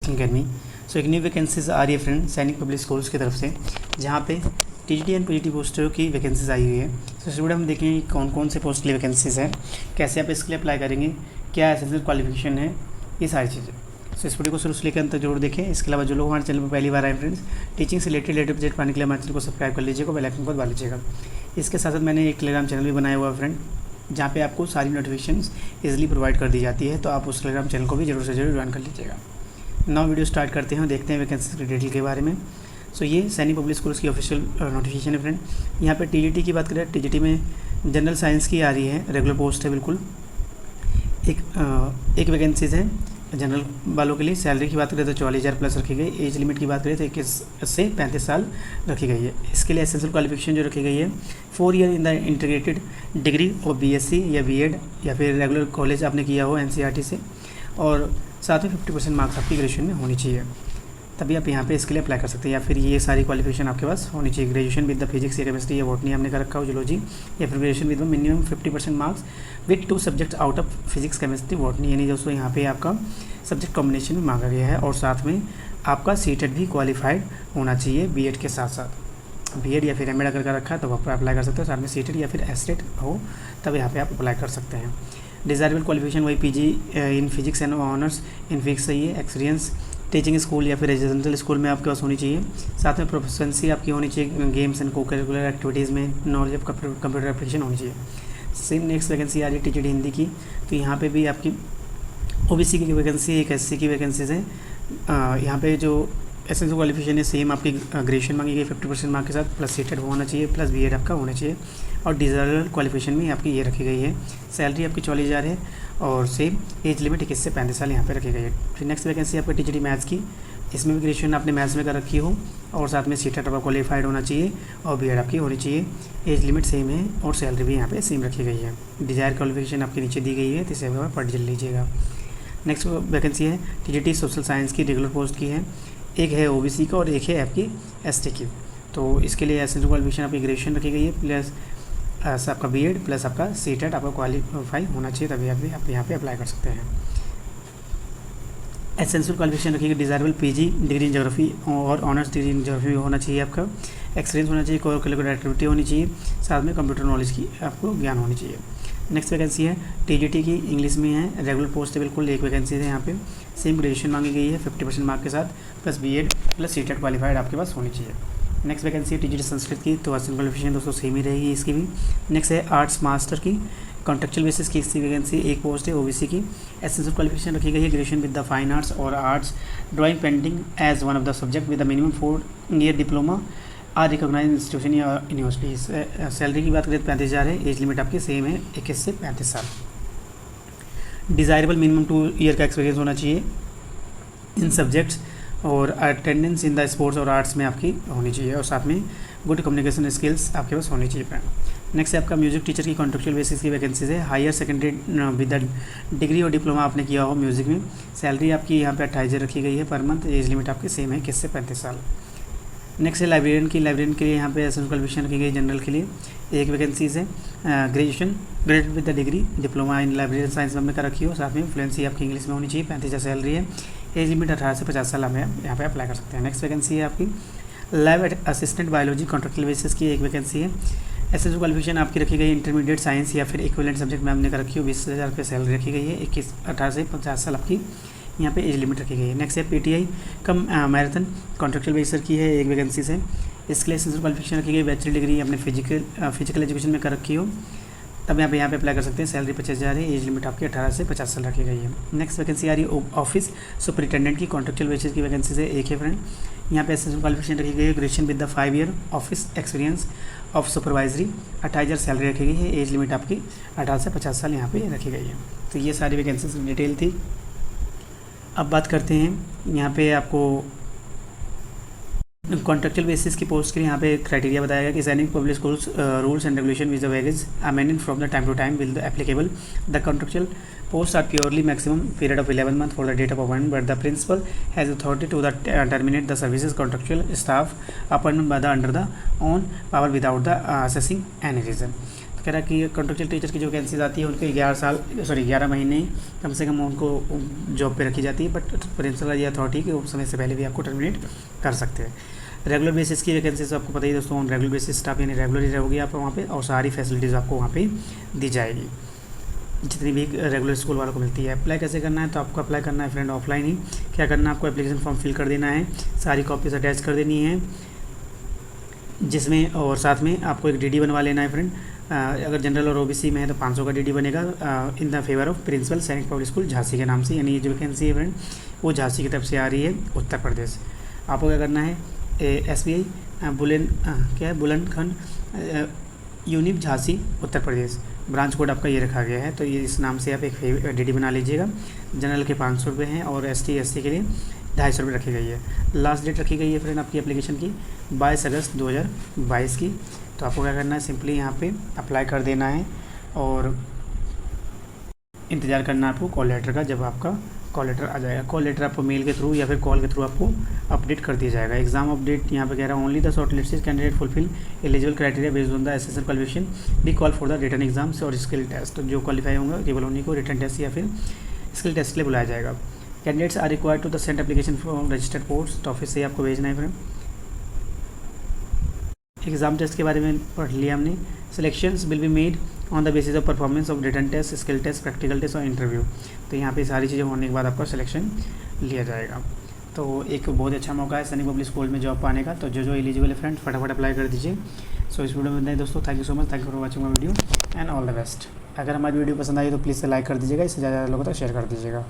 Academy. सो एक new vacancies आ रही है फ्रेंड सैनिक पब्लिक स्कूल्स की तरफ से, जहाँ पे टीजीटी एंड पीजीटी पोस्टों की वैकेंसीज आई हुई है। तो इस वीडियो हम देखेंगे कौन कौन से पोस्ट के लिए वैकेंसीज हैं, कैसे आप इसके लिए अप्लाई करेंगे, क्या एसेंशियल क्वालिफिकेशन है, ये सारी चीज़ें। सो इस वीडियो को शुरू से लेकर अंत तक जरूर देखें। इसके अलावा जो लोग हमारे चैनल पर पहली बार आए फ्रेंड्स, टीचिंग से रिलेटेड अपडेट पाने के लिए हमारे चैनल को सब्सक्राइब कर लीजिएगा, बेल आइकन को दबा लीजिएगा। इसके साथ साथ मैंने एक टेलीग्राम चैनल भी बनाया हुआ है फ्रेंड, जहाँ पे आपको सारी नोटिफिकेशंस इजीली प्रोवाइड कर दी जाती है, तो आप उस टेलीग्राम चैनल को भी जरूर से जरूर ज्वाइन कर लीजिएगा। नौ वीडियो स्टार्ट करते हैं, देखते हैं वैकेंसी की डिटेल के बारे में। सो ये सैनिक पब्लिक स्कूल्स की ऑफिशियल नोटिफिकेशन है फ्रेंड। यहाँ पे टीजीटी की बात करें, टीजीटी में जनरल साइंस की आ रही है, रेगुलर पोस्ट है बिल्कुल। एक वैकेंसीज है जनरल वालों के लिए। सैलरी की बात करें तो 44,000 प्लस रखी गई। एज लिमिट की बात करें तो 21 से 35 साल रखी गई है। इसके लिए एसेंशियल क्वालिफिकेशन जो रखी गई है 4 year in the integrated degree और बीएससी या बीएड या फिर रेगुलर कॉलेज आपने किया हो एनसीईआरटी से, और साथ में 50% मार्क्स आपकी ग्रेजुएशन में होनी चाहिए, तभी आप यहाँ पे इसके लिए अप्लाई कर सकते हैं। या फिर ये सारी क्वालिफिकेशन आपके पास होनी चाहिए। ग्रेजुएशन विद द फिजिक्स या केमिस्ट्री या बॉटनी हमने कर रखा हो, जूलॉजी, या फिर graduation with minimum 50% marks with 2 subject out of physics chemistry botany, यानी दोस्तों यहाँ पे आपका सब्जेक्ट कॉम्बिनेशन भी मांगा गया है। और साथ में आपका सीटेट भी क्वालिफाइड होना चाहिए बीएड के साथ साथ। बीएड या फिर एमएड अगर कर रखा है तो आप अप्लाई कर सकते हो, साथ में सीटेट या फिर एसटेट हो तब यहाँ पे आप अप्लाई कर सकते हैं। डिज़ायरेबल क्वालिफिकेशन वही PG in physics and honours in physics सही है। एक्सपीरियंस टीचिंग स्कूल या फिर रेजिडेंशियल स्कूल में आपके पास होनी चाहिए। साथ में प्रोफिशिएंसी आपकी होनी चाहिए गेम्स एंड को करिकुलर एक्टिविटीज़ में, नॉलेज ऑफ कंप्यूटर एप्लीकेशन होनी चाहिए। सेम नेक्स्ट वैकेंसी आ रही है टीजीटी हिंदी की, तो यहाँ पे भी आपकी ओबीसी की वैकेंसी, एक एससी की वैकेंसीज है। यहाँ पे जो एसेंशियल क्वालिफिकेशन है सेम आपकी ग्रेजुएशन मांगी गई 50% मार्क के साथ, प्लस सीटेट होना चाहिए, प्लस बीएड आपका होना चाहिए। और डिज़ायरेबल क्वालिफिकेशन में आपकी ये रखी गई है। सैलरी आपकी 44,000 है और सेम एज लिमिट 21 से 35 साल यहाँ पे रखी गई है। फिर नेक्स्ट वैकेंसी आपकी टीजीटी मैथ्स की, इसमें भी ग्रेजुएशन आपने मैथ्स में कर रखी हो और साथ में सीटेट आपका क्वालिफाइड होना चाहिए और बीएड आपकी होनी चाहिए। एज लिमिट सेम है और सैलरी भी यहाँ पे सेम रखी गई है। डिज़ायर क्वालिफिकेशन आपकी नीचे दी गई है, तो इसे आप पढ़ लीजिएगा। नेक्स्ट वैकेंसी है टीजीटी सोशल साइंस की, रेगुलर पोस्ट की है। एक है ओबीसी का और एक है आपकी एसटी की। तो इसके लिए एसेंशियल क्वालिफिकेशन आपकी ग्रेजुएशन रखी गई है, प्लस आपका बीएड प्लस आपका सीटेट आपका क्वालिफाई होना चाहिए, तभी आप यहाँ पे अप्लाई कर सकते हैं। एसेंशियल क्वालिफिकेशन रखी गई desirable PG degree in geography और ऑनर्स डिग्री इन ज्योग्राफी होना चाहिए आपका। एक्सपीरियंस होना चाहिए, को करिकुलर एक्टिविटी होनी चाहिए, साथ में कंप्यूटर नॉलेज की आपको ज्ञान होनी चाहिए। नेक्स्ट वैकेंसी है टीजीटी की, इंग्लिश में है, रेगुलर पोस्ट है बिल्कुल। एक वैकेंसी है यहाँ पे, सेम ग्रेजुएशन मांगी गई है 50% मार्क के साथ, plus BEd plus CTET qualified आपके पास होनी चाहिए। नेक्स्ट वैकेंसी है टीजीटी संस्कृत की, तो एसेंशियल क्वालिफिकेशन दोस्तों सेम ही रहेगी इसकी भी। नेक्स्ट है आर्ट्स मास्टर की, कॉन्ट्रेक्चुअल बेसिस की इसकी वैकेंसी, एक पोस्ट है ओबीसी की। एसेंशियल क्वालिफिकेशन रखी गई है graduation with the fine arts और arts drawing painting as one of the subject with the minimum 4 year diploma or recognise institution या यूनिवर्सिटी। सैलरी की बात करें तो 35,000 है। एज लिमिट आपकी सेम है 21 से 35 साल। डिज़ायरेबल मिनिमम 2 ईयर का एक्सपीरियंस होना चाहिए इन सब्जेक्ट्स, और अटेंडेंस इन द स्पोर्ट्स और आर्ट्स में आपकी होनी चाहिए, और साथ में गुड कम्युनिकेशन स्किल्स आपके पास होनी चाहिए फ्रेंड। नेक्स्ट है आपका म्यूजिक टीचर की, कॉन्ट्रेक्चुअल बेसिस की वैकेंसीज है। Higher secondary with the degree और डिप्लोमा आपने किया हो म्यूजिक में। सैलरी आपकी यहाँ पे 28,000 रखी गई है पर मंथ। एज लिमिट आपकी सेम है 21 से 35 साल। नेक्स्ट है लाइब्रेरियन की, लाइब्रेरियन के लिए यहाँ पे एसेंशियल क्वालिफिकेशन रखी गई जनरल के लिए। एक वैकेंसीज है graduation graduate with the degree diploma in library science में कर रखी हो, साथ में फ्लुएंसी आपकी इंग्लिश में होनी चाहिए। 35,000 सैलरी है। एज लिमिट 18 से 50 साल हमें यहाँ पे अप्लाई कर सकते हैं। नेक्स्ट वैकेंसी है आपकी lab assistant biology, contractual basis की एक वैकेंसी है। एसेंशियल क्वालिफिकेशन आपकी रखी गई इंटरमीडिएट साइंस या फिर इक्विवेलेंट सब्जेक्ट में हमने कर रखी हो। 20,000 रुपये सैलरी रखी गई है। 18 से 50 साल आपकी यहाँ पे एज लिमिट रखी गई है। नेक्स्ट है पीटीआई कम मैराथन, कॉन्ट्रेक्चुअल बेसिस की है, एक वैकेंसी है। इसके लिए एसेंशियल क्वालिफिकेशन रखी गई बैचलर डिग्री अपने फिजिकल एजुकेशन में कर रखी हो, तब यहाँ पे अप्लाई कर सकते हैं। सैलरी 25,000 है। एज लिमिट आपकी 18 से 50 साल रखी गई है। नेक्स्ट वैकेंसी आ रही है ऑफिस सुपरिटेंडेंट की, कॉन्ट्रेक्चुअल बेसिस की वैकेंसी है, एक है फ्रेंड। यहाँ पे एसेंशियल क्वालिफिकेशन रखी गई है graduation with the 5 year office experience of supervisory. 28,000 salary रखी गई है। एज लिमिट आपकी 18 से 50 साल यहाँ पे रखी गई है। तो ये सारी वैकेंसीज डिटेल थी। अब बात करते हैं यहाँ पे आपको कॉन्ट्रेक्चुअल बेसिस की पोस्ट के लिए यहाँ पे क्राइटेरिया बताया गया कि Sainik public schools rules and regulation with the wages amended from the time to time will applicable. The contractual post are purely maximum period of 11 months for the date of appointment, but the principal has authority to the terminate the services contractual staff appointment by the under the on power without the assessing any reason. कह रहा है कि contractual teacher की जो vacancies आती है उनके 11 महीने कम से कम उनको जॉब पे रखी जाती है, बट प्रिंसिपल या अथॉरिटी के समय से पहले भी आपको टर्मिनेट कर सकते हैं। रेगुलर बेसिस की वैकेंसीज आपको पता ही दोस्तों, ऑन रेगुलर बेसिस स्टाफ यानी रेगुलर ही रहोगे आप वहाँ पे, और सारी फैसिलिटीज़ आपको वहाँ पे दी जाएगी जितनी भी रेगुलर स्कूल वालों को मिलती है। अप्लाई कैसे करना है, तो आपको अप्लाई करना है फ्रेंड ऑफलाइन ही। क्या करना है, आपको एप्लीकेशन फॉर्म फिल कर देना है, सारी कॉपीज अटैच कर देनी है जिसमें, और साथ में आपको एक डीडी बनवा लेना है फ्रेंड। अगर जनरल और ओबीसी में है तो 500 का डीडी बनेगा in the favour of principal Sainik public school Jhansi के नाम से, यानी ये जो वैकेंसी है फ्रेंड वो झांसी की तरफ से आ रही है, उत्तर प्रदेश। आपको क्या करना है, SBI Bundelkhand unit Jhansi Uttar Pradesh, branch code आपका ये रखा गया है, तो ये इस नाम से आप एक डीडी बना लीजिएगा। जनरल के 500 रुपये हैं और ST SC के लिए 250 रुपये रखी गई है। लास्ट डेट रखी गई है फ्रेंड आपकी एप्लीकेशन की 22 अगस्त 2022 की। तो आपको क्या करना है, सिंपली यहाँ पे अप्लाई कर देना है और इंतज़ार करना है आपको कॉल लेटर का। जब आपका कॉल लेटर आ जाएगा, कॉल लेटर आपको मेल के थ्रू या फिर कॉल के थ्रू आपको अपडेट कर दिया जाएगा। एग्जाम अपडेट यहाँ पे कह रहा है only the shortlisted candidate fulfil eligible criteria based on the assessment qualification be call for the written exams और स्किल टेस्ट। जो क्वालिफाई होंगे केवल उन्हीं को रिटन टेस्ट या फिर स्किल टेस्ट के लिए बुलाया जाएगा। Candidates are required to the send application from registered post office से आपको भेजना है फ्रेंड। एग्ज़ाम टेस्ट के बारे में पढ़ लिया हमने। Selections will be made on the basis of performance of written test, skill test, practical test और इंटरव्यू। तो यहाँ पे सारी चीज़ें होने के बाद आपका सिलेक्शन लिया जाएगा। तो एक बहुत अच्छा मौका है सैनिक पब्लिक स्कूल में जॉब पाने का। तो जो एलिजिबल है फ्रेंड फटाफट अप्लाई कर दीजिए। सो इस वीडियो में नहीं दोस्तों, thank you so much, thank you for watching my video and all the best. अगर हमारी वीडियो पसंद आई तो प्लीज़ लाइक कर दीजिएगा, इससे ज़्यादा लोगों तक शेयर कर दीजिएगा।